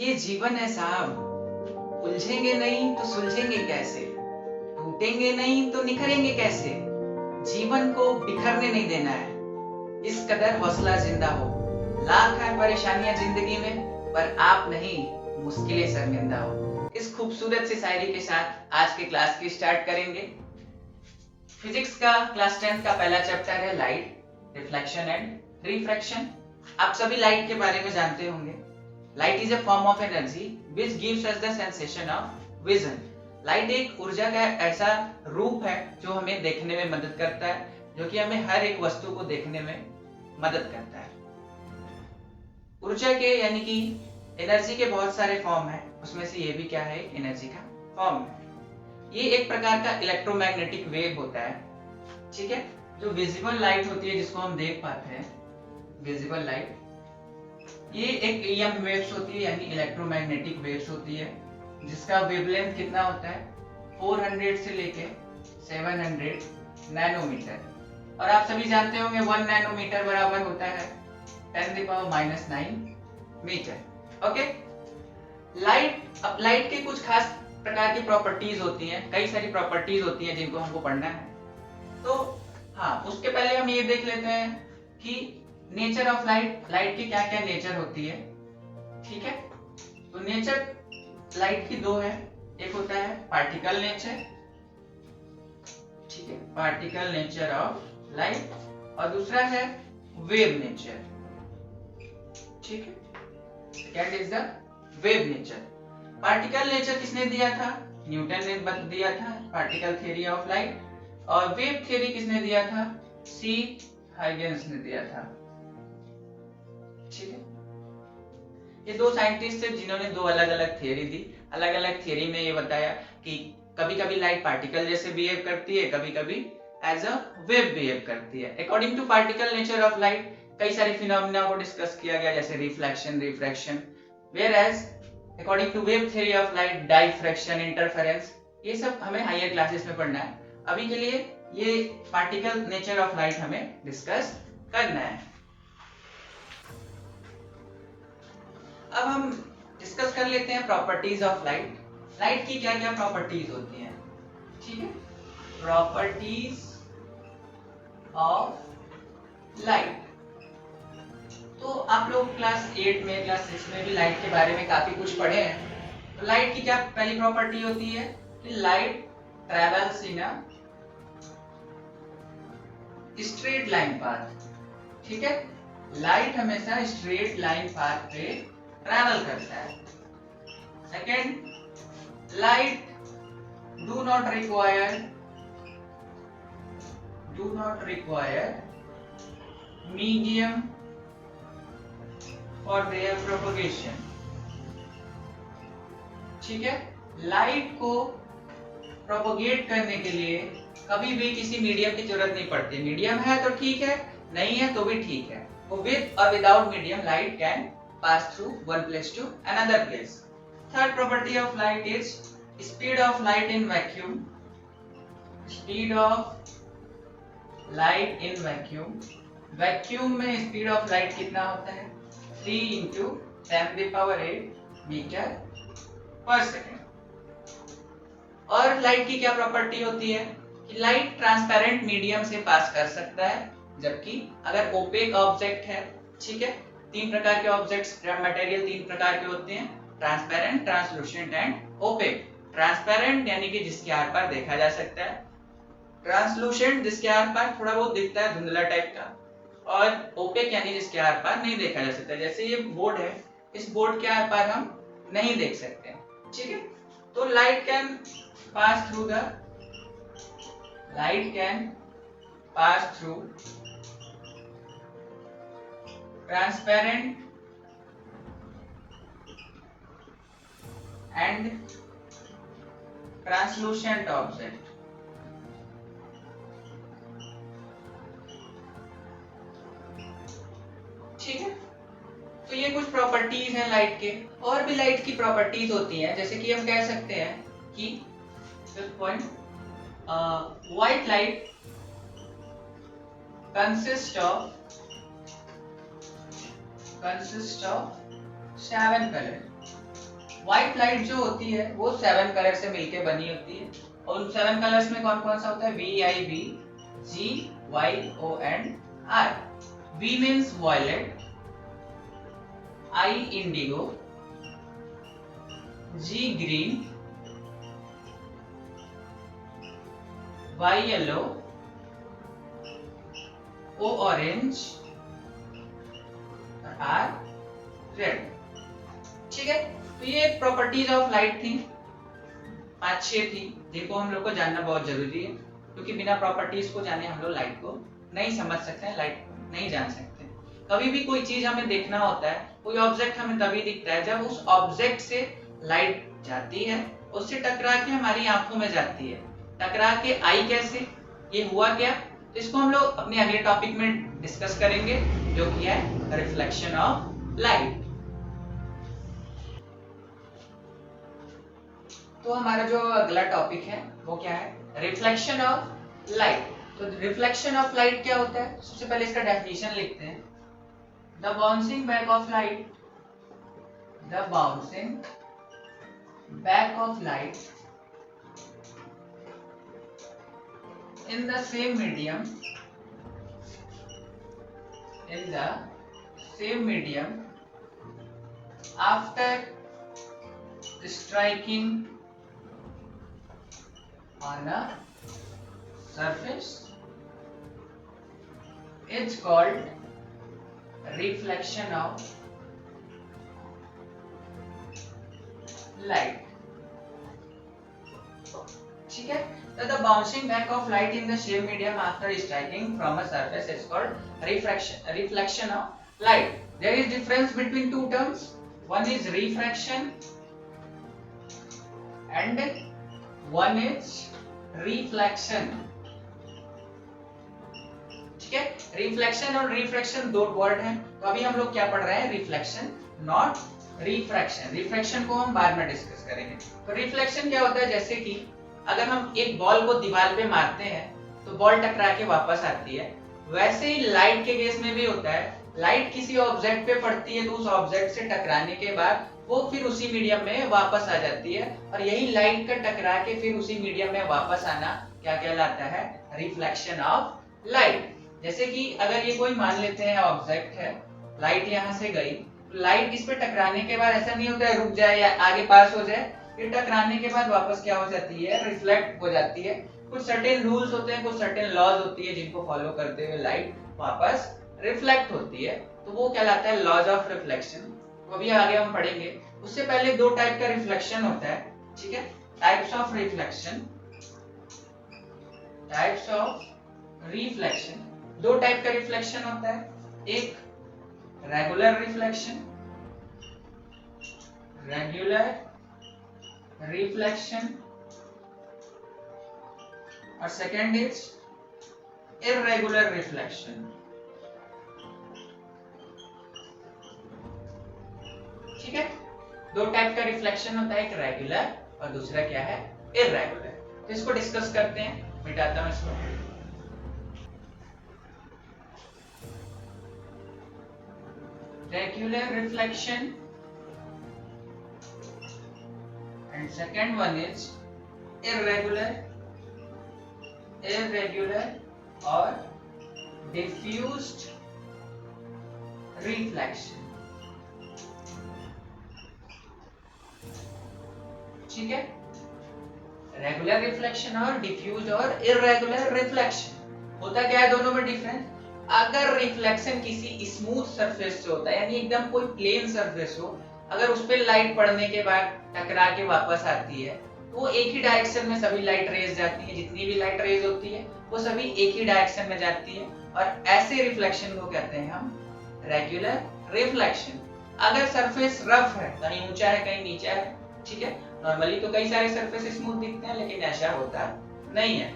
ये जीवन है साहब, उलझेंगे नहीं तो सुलझेंगे कैसे, टूटेंगे नहीं तो निखरेंगे कैसे। जीवन को बिखरने नहीं देना है, इस कदर हौसला जिंदा हो। लाख है परेशानियां जिंदगी में, पर आप नहीं, मुश्किलें शर्मिंदा हो। इस खूबसूरत सी शायरी के साथ आज के क्लास की स्टार्ट करेंगे। फिजिक्स का क्लास 10 का पहला चैप्टर है लाइट, रिफ्लेक्शन एंड रिफ्रैक्शन। आप सभी लाइट के बारे में जानते होंगे। Light is a form of energy which gives us the sensation of vision. Light एक ऊर्जा का ऐसा रूप है जो हमें देखने में मदद करता है, जो कि हमें हर एक वस्तु को देखने में मदद करता है। ऊर्जा के यानी कि एनर्जी के बहुत सारे फॉर्म हैं, उसमें से ये भी क्या है, एनर्जी का फॉर्म है। ये एक प्रकार का इलेक्ट्रोमैग्नेटिक वेव होता है, ठीक है। जो विजिबल लाइट होती है जिसको हम देख पाते हैं, विजिबल लाइट, ये एक ईएम वेव्स होती है यानी इलेक्ट्रोमैग्नेटिक वेव्स होती है, जिसका वेवलेंथ कितना होता है 400 से लेके 700 नैनोमीटर। और आप सभी जानते होंगे 1 नैनोमीटर बराबर होता है 10⁻⁹ मीटर। ओके, लाइट के कुछ खास प्रकार की प्रॉपर्टीज होती हैं, कई सारी प्रॉपर्टीज होती हैं जिनको हमको पढ़ना है। तो हाँ, उसके पहले हम ये देख लेते हैं कि नेचर ऑफ लाइट, लाइट की क्या क्या नेचर होती है, ठीक है। तो नेचर लाइट की दो है, एक होता है पार्टिकल नेचर, ठीक है, पार्टिकल नेचर ऑफ लाइट, और दूसरा है वेव नेचर, ठीक है। क्या is the wave nature? Particle nature किसने दिया था? न्यूटन ने दिया था, पार्टिकल थ्योरी ऑफ लाइट। और वेव थ्योरी किसने दिया था? सी हाइगेंस ने दिया था, ठीक है। ये दो साइंटिस्ट थे जिन्होंने दो अलग अलग थ्योरी दी। अलग अलग थ्योरी में ये बताया कि कभी कभी लाइट पार्टिकल जैसे बिहेव करती है, कभी कभी एज अ वेव बिहेव करती है। According to particle nature of light कई सारे फिनोमेना को डिस्कस किया गया, जैसे reflection, refraction. Whereas according to wave theory of light, diffraction, interference, ये सब हमें हायर क्लासेस में पढ़ना है। अभी के लिए ये पार्टिकल नेचर ऑफ लाइट हमें डिस्कस करना है। अब हम डिस्कस कर लेते हैं प्रॉपर्टीज ऑफ लाइट। लाइट की क्या क्या प्रॉपर्टीज होती हैं, ठीक है। प्रॉपर्टीज ऑफ लाइट, तो आप लोग क्लास 8 में, क्लास 6 में भी लाइट के बारे में काफी कुछ पढ़े हैं। तो लाइट की क्या पहली प्रॉपर्टी होती है कि light travels in a straight line path, ठीक है। लाइट हमेशा स्ट्रेट लाइन पाथ पे ट्रैवल करता है। Second, light do not require medium for their propagation, ठीक है। लाइट को प्रोपगेट करने के लिए कभी भी किसी मीडियम की जरूरत नहीं पड़ती। मीडियम है तो ठीक है, नहीं है तो भी ठीक है। विद और without medium light can pass through one place to another place. Third property of light is speed of light in vacuum. Speed of light in vacuum. Vacuum में speed of light कितना होता है? 3 into 10⁸ metre पर second. और light की क्या property होती है कि लाइट ट्रांसपेरेंट मीडियम से पास कर सकता है, जबकि अगर ओपेक ऑब्जेक्ट है, ठीक है। तीन प्रकार के ऑब्जेक्ट्स, मटेरियल तीन प्रकार के होते हैं, transparent, translucent and opaque. Transparent यानी कि जिसके आर पार देखा जा सकता है, ट्रांसलूसेंट जिसके आर पार थोड़ा बहुत दिखता है, धुंधला टाइप का, और ओपेक यानी जिसके आर पार नहीं देखा जा सकता। जैसे ये बोर्ड है, इस बोर्ड के आर पार हम नहीं देख सकते, ठीक है। तो light can pass through transparent and translucent object, ठीक है। तो ये कुछ प्रॉपर्टीज हैं लाइट के। और भी लाइट की प्रॉपर्टीज होती हैं, जैसे कि हम कह सकते हैं कि point white light consist of 7 colors, white light जो होती है वो 7 कलर से मिलके बनी होती है, और उन 7 कलर्स में कौन कौन सा होता है? VIB, GYONR। V means violet, I indigo, G green, Y yellow, O orange, R red. ठीक है, तो ये प्रॉपर्टीज ऑफ लाइट थी, 5-6 थी, जिनको हम लोग को जानना बहुत जरूरी है, क्योंकि बिना प्रॉपर्टीज को जाने हम लोग लाइट को नहीं समझ सकते हैं, लाइट को नहीं जान सकते। कभी भी कोई चीज हमें देखना होता है, कोई ऑब्जेक्ट हमें तभी दिखता है जब उस ऑब्जेक्ट से लाइट जाती है, उससे टकरा के हमारी आंखों में जाती है। टकरा के आई कैसे, ये हुआ क्या, तो इसको हम लोग अपने अगले टॉपिक में डिस्कस करेंगे, जो कि है रिफ्लेक्शन ऑफ लाइट। तो हमारा जो अगला टॉपिक है वो क्या है? Reflection of light. तो रिफ्लेक्शन ऑफ लाइट क्या होता है? सबसे पहले इसका डेफिनेशन लिखते हैं। The bouncing back of light, the bouncing back of light in the same medium, in the same medium after striking on a surface is called reflection of light। ठीक है, the bouncing back of light in the same medium after striking from a surface is called reflection of light। There is difference between two terms, one is refraction and one is reflection। ठीक है, reflection और refraction दो word हैं, तो अभी हम लोग क्या पढ़ रहे हैं? Reflection, not refraction. रिफ्रैक्शन को हम बाद में डिस्कस करेंगे। तो रिफ्लेक्शन क्या होता है? जैसे कि अगर हम एक बॉल को दीवार पे मारते हैं तो बॉल टकरा के वापस आती है, वैसे ही लाइट के केस में भी होता है। लाइट किसी ऑब्जेक्ट पे पड़ती है तो उस ऑब्जेक्ट से टकराने के बाद वो फिर उसी मीडियम में वापस आ जाती है, और यही लाइट का टकरा के फिर उसी मीडियम में वापस आना क्या कहलाता है? Reflection of light. जैसे कि अगर ये कोई मान लेते हैं ऑब्जेक्ट है, लाइट यहाँ से गई, तो लाइट इस पे टकराने के बाद ऐसा नहीं होता है रुक जाए या आगे पास हो जाए, फिर टकराने के बाद वापस क्या हो जाती है? रिफ्लेक्ट हो जाती है। कुछ सर्टेन रूल्स होते हैं, कुछ सर्टेन लॉज होती है, जिनको फॉलो करते हुए लाइट वापस रिफ्लेक्ट होती है, तो वो कहलाता है लॉज ऑफ रिफ्लेक्शन। वो भी आगे हम पढ़ेंगे। उससे पहले दो टाइप का रिफ्लेक्शन होता है, ठीक है? Types of reflection, types of reflection. दो टाइप का रिफ्लेक्शन होता है, एक रेगुलर रिफ्लेक्शन, रेगुलर रिफ्लेक्शन, और सेकेंड इज इर्रेगुलर रिफ्लेक्शन। ठीक है, दो टाइप का रिफ्लेक्शन होता है, एक रेगुलर और दूसरा क्या है? इर्रेगुलर। तो इसको डिस्कस करते हैं, मिटाता हूं इसको। Regular reflection and second one is irregular or diffused reflection। ठीक है, रेगुलर रिफ्लेक्शन और डिफ्यूज और इर्रेगुलर रिफ्लेक्शन। होता क्या है दोनों में डिफरेंस? अगर रिफ्लेक्शन किसी स्मूथ सरफेस से होता है, यानी एकदम कोई प्लेन सरफेस हो, अगर उस पर लाइट पड़ने के बाद टकरा के वापस आती है, तो वो एक ही डायरेक्शन में सभी लाइट रेज जाती है। जितनी भी लाइट रेज होती है वो सभी एक ही डायरेक्शन में जाती है, और ऐसे रिफ्लेक्शन को कहते हैं हम रेगुलर रिफ्लेक्शन। अगर सरफेस रफ है, कहीं ऊंचा है कहीं नीचा है, ठीक है, नॉर्मली तो कई सारे सरफेस स्मूथ दिखते हैं, लेकिन ऐसा होता नहीं है।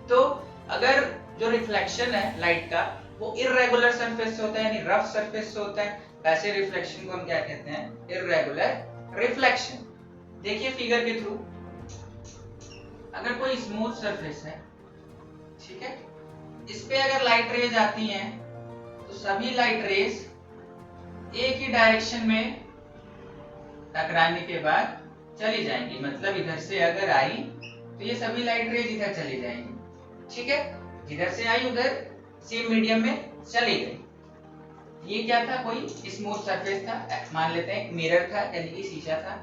तो अगर जो रिफ्लेक्शन है लाइट का वो इर्रेगुलर सरफेस से होता है, यानी रफ सरफेस से होता है, ऐसे रिफ्लेक्शन को हम क्या कहते हैं? Irregular reflection. देखिए फिगर के थ्रू, अगर कोई स्मूथ सरफेस है, ठीक है, इस पे अगर लाइट रेज आती हैं तो सभी लाइट रेज एक ही डायरेक्शन में टकराने के बाद चली जाएंगी। मतलब इधर से अगर आई तो ये सभी लाइट रेज इधर चली जाएंगी। ठीक है, जिधर से आई उधर सेम मीडियम में चली गई। ये क्या था, कोई स्मूथ सरफेस था, मान लेते हैं मिरर था यानी कि शीशा था।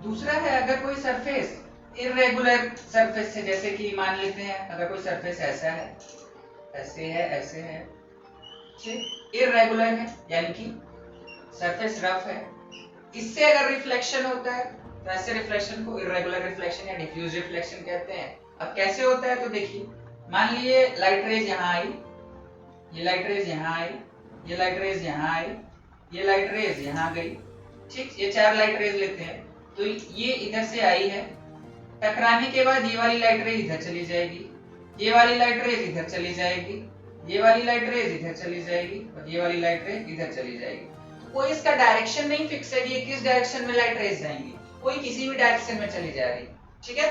दूसरा है अगर कोई सरफेस इरेगुलर सरफेस है, जैसे कि मान लेते हैं अगर कोई सरफेस ऐसा है, ऐसे है, ऐसे है, ठीक, इरेगुलर है यानी कि सरफेस रफ है, इससे अगर रिफ्लेक्शन होता है तो ऐसे रिफ्लेक्शन को इरेगुलर रिफ्लेक्शन या डिफ्यूज रिफ्लेक्शन कहते हैं। अब कैसे होता है तो देखिए, मान लिए लाइट रेज यहाँ आई, ये लाइट रेज यहाँ आई, ये लाइट रेज यहाँ आई, ये लाइट रेज यहाँ गई। ठीक, ये 4 लाइट रेज लेते हैं तो ये इधर से आई है, टकराने के बाद ये वाली लाइट रेज इधर चली जाएगी, ये वाली लाइट रेज इधर चली जाएगी, ये वाली लाइट रेज इधर चली जाएगी और ये वाली लाइट रेज इधर चली जाएगी। तो कोई इसका डायरेक्शन नहीं फिक्स है कि ये किस डायरेक्शन में लाइट रेज जाएंगी, कोई किसी भी डायरेक्शन में चली जा रही। ठीक है,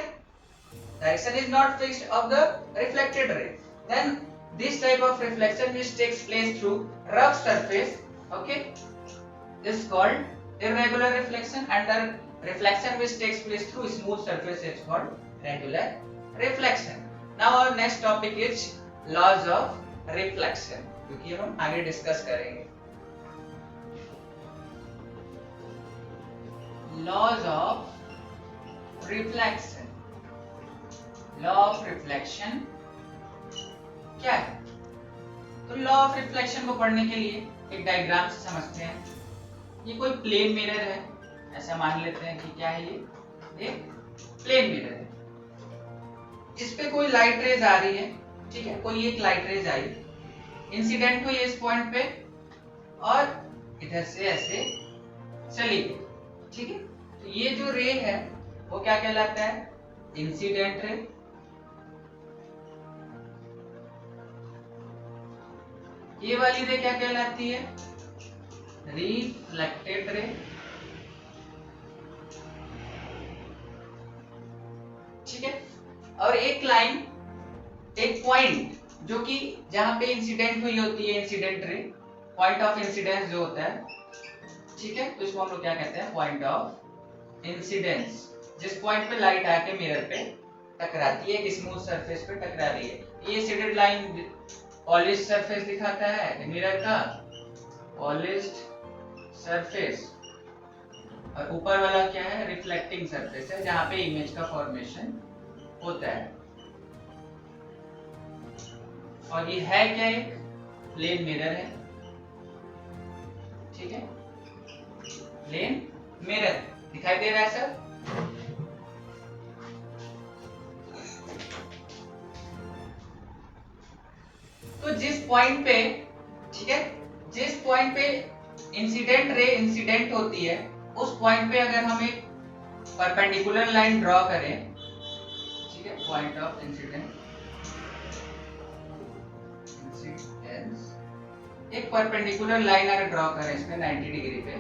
direction is not fixed of the reflected ray. Then this type of reflection which takes place through rough surface, okay, is called irregular reflection, and the reflection which takes place through smooth surface is called regular reflection. Now our next topic is laws of reflection, क्योंकि हम आगे discuss करेंगे। laws of reflection, law of reflection क्या है? तो law of reflection को पढ़ने के लिए एक डायग्राम से समझते हैं। ये कोई प्लेन मिरर है, ऐसा मान लेते हैं कि क्या है, ये एक प्लेन मिरर है, इस पे कोई लाइट रेज आ रही है। ठीक है, कोई एक लाइट रेज आई, इंसिडेंट हुई इस पॉइंट पे और इधर से ऐसे चली गई। ठीक है, तो ये जो रे है वो क्या कहलाता है, इंसिडेंट रे। ये वाली रे क्या कहलाती है, रिफ्लेक्टेड रे। ठीक है, और एक लाइन, एक पॉइंट जो कि जहां पे इंसिडेंट हुई होती है, incident ray, point of incidence जो होता है। ठीक है, तो इसको हम लोग क्या कहते हैं, पॉइंट ऑफ इंसिडेंस। जिस पॉइंट पे लाइट आके मिरर पे टकराती है, एक स्मूथ सरफेस पे टकरा रही है। ये शेडेड लाइन पॉलिश्ड सरफेस दिखाता है मिरर का, पॉलिश्ड सरफेस, और ऊपर वाला क्या है, रिफ्लेक्टिंग सरफेस है, जहां पे इमेज का फॉर्मेशन होता है। और ये है क्या, एक प्लेन मिरर है। ठीक है, प्लेन मिरर दिखाई दे रहा है सर। तो जिस पॉइंट पे, ठीक है, जिस पॉइंट पे इंसिडेंट रे इंसिडेंट होती है, उस पॉइंट पे अगर हम एक परपेंडिकुलर लाइन ड्रॉ करें, ठीक है, पॉइंट ऑफ इंसिडेंस, एक परपेंडिकुलर लाइन अगर ड्रॉ करें इसमें 90 डिग्री पे,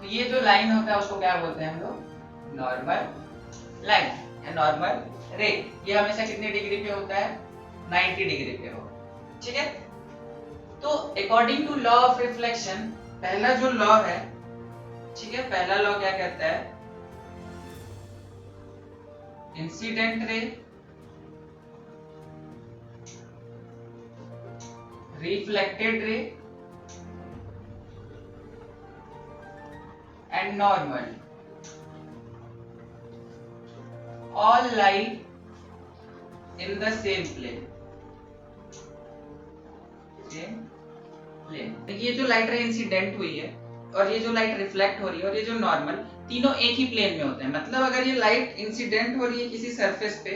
तो ये जो लाइन होता है उसको क्या बोलते हैं हम लोग, नॉर्मल लाइन या नॉर्मल रे। ये हमेशा कितने डिग्री पे होता है, 90 डिग्री पे हो। ठीक है, तो according to law of reflection, पहला जो लॉ है, ठीक है, पहला लॉ क्या कहता है, incident ray, reflected ray and normal all lie in the same plane. ये जो लाइट रे इंसिडेंट हुई है और ये जो लाइट रिफ्लेक्ट हो रही है और ये जो नॉर्मल, तीनों एक ही प्लेन में होते हैं। मतलब अगर ये लाइट इंसिडेंट हो रही है किसी सरफेस पे,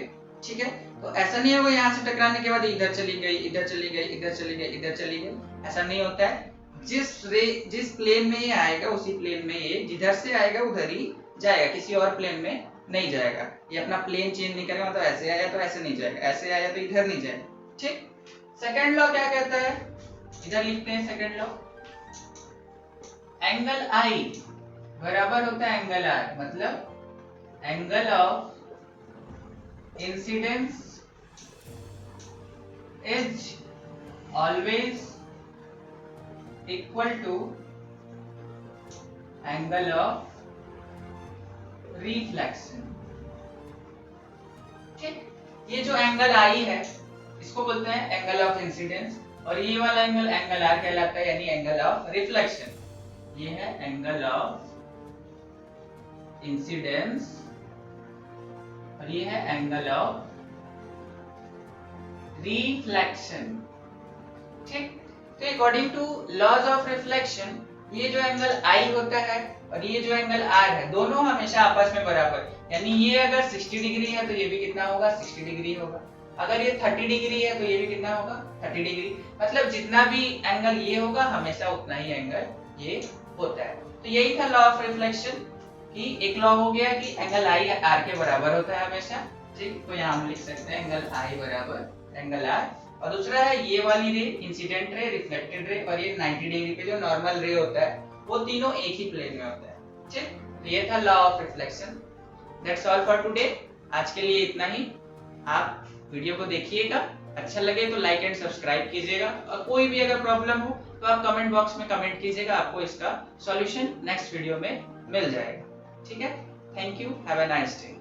ठीक है, तो ऐसा नहीं है वो यहाँ से टकराने के बाद इधर चली गई, इधर चली गई, इधर चली गई, इधर चली गई, ऐसा नहीं होता है। जिस प्लेन में ये आएगा उसी प्लेन में ये जिधर से आएगा उधर ही जाएगा, किसी और प्लेन में नहीं जाएगा। ये अपना प्लेन चेंज नहीं करेगा, मतलब ऐसे आया तो ऐसे नहीं जाएगा, ऐसे आया तो इधर नहीं जाएगा। ठीक, सेकंड लॉ क्या कहता है, इधर लिखते हैं सेकंड लॉ, एंगल आई बराबर होता है एंगल आर, मतलब angle of incidence is always equal to angle of reflection. ठीक, ये जो एंगल आई है इसको बोलते हैं एंगल ऑफ इंसिडेंस, और ये वाला एंगल एंगल आर कहलाता है, यानी एंगल ऑफ रिफ्लेक्शन। ये है एंगल ऑफ इंसिडेंस और ये है एंगल ऑफ रिफ्लेक्शन। ठीक, तो according to laws of reflection ये जो एंगल आई होता है और ये जो एंगल आर है दोनों हमेशा आपस में बराबर, यानी ये अगर 60 डिग्री है तो ये भी कितना होगा, 60 डिग्री होगा। अगर ये 30 डिग्री है तो ये भी कितना होगा, 30 डिग्री। मतलब जितना भी एंगल ये होगा हमेशा उतना ही एंगल ये होता है। तो यही था लॉ ऑफ रिफ्लेक्शन कि एक लॉ हो गया कि एंगल आई आर के बराबर होता है हमेशा। ठीक, तो यहाँ हम लिख सकते हैं एंगल आई बराबर एंगल आर। और दूसरा है ये वाली रे इंसिडेंट रे, रिफ्लेक्टेड रे, और ये 90 डिग्री पे जो नॉर्मल रे होता है वो तीनों एक ही प्लेन में होता है। ठीक, तो ये था law of reflection. That's all for today. आज के लिए इतना ही। आप वीडियो को देखिएगा, अच्छा लगे तो लाइक एंड सब्सक्राइब कीजिएगा, और कोई भी अगर प्रॉब्लम हो तो आप कमेंट बॉक्स में कमेंट कीजिएगा, आपको इसका सॉल्यूशन नेक्स्ट वीडियो में मिल जाएगा। ठीक है, thank you, have a nice day.